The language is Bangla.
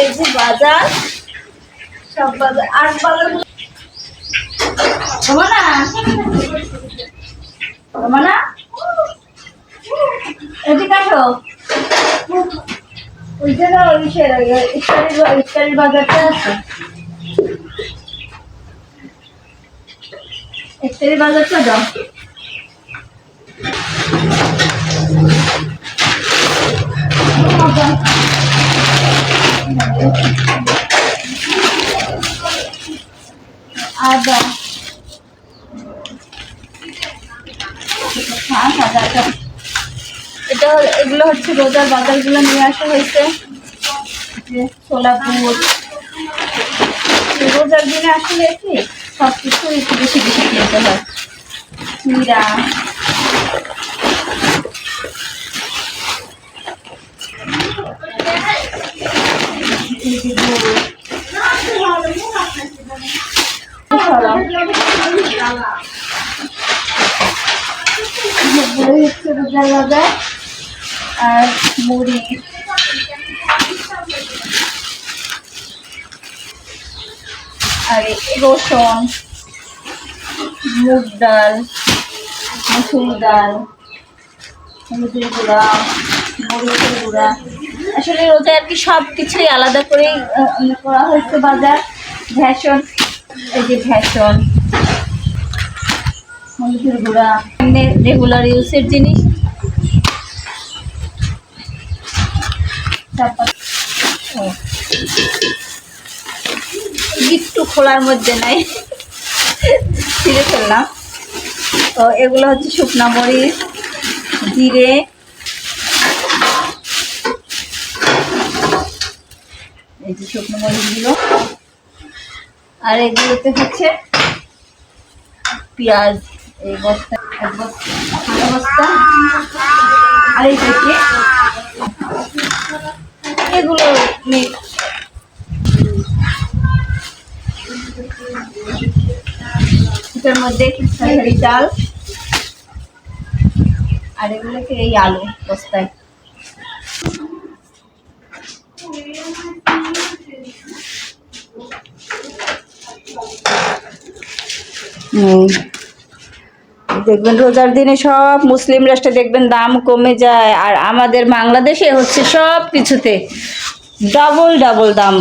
এই যে বাজার, সব বাজার আর বাজার রোমানা রোমানা এদিকে আসো। ওই জায়গা ইফতারির বাজারটা আছে, ইফতারির বাজারটা দাও। আদা এটা এগুলো হচ্ছে রোজার বাজারগুলো নিয়ে আসা হয়েছে। ছোলা বুট রোজার দিনে আসলে কি সব কিছু একটু বেশি বেশি কিনতে হয়। চিরা, হচ্ছে রোজার বাজার আর মুড়ি, আর রসুন, মুগ ডাল, মসুর ডাল, হলুদের গুঁড়া, মরিচের গুঁড়া। আসলে রোজা আর কি সব কিছুই আলাদা করেই করা হয়েছে বাজার। ভেষণ, এই যে ভেষণ, হলুদের গুঁড়া, রেগুলার ইউজের জিনিস। একটু খোলার মধ্যে নাই, ছিঁড়ে ফেললাম। তো এগুলো হচ্ছে শুকনা মরিচ, জিরে, এই যে শুকনো মরিচগুলো, আর এগুলোতে হচ্ছে পেঁয়াজ। এই বস্তা বস্তা, আর এই থেকে এগুলো এটার মধ্যে খেসারি চাল, আর এগুলোকে এই আলু বস্তায়। দেখবেন রোজার দিনে সব মুসলিম রাষ্ট্রে দেখবেন দাম কমে যায়, আর আমাদের বাংলাদেশে হচ্ছে সব কিছুতে ডাবল ডাবল দাম।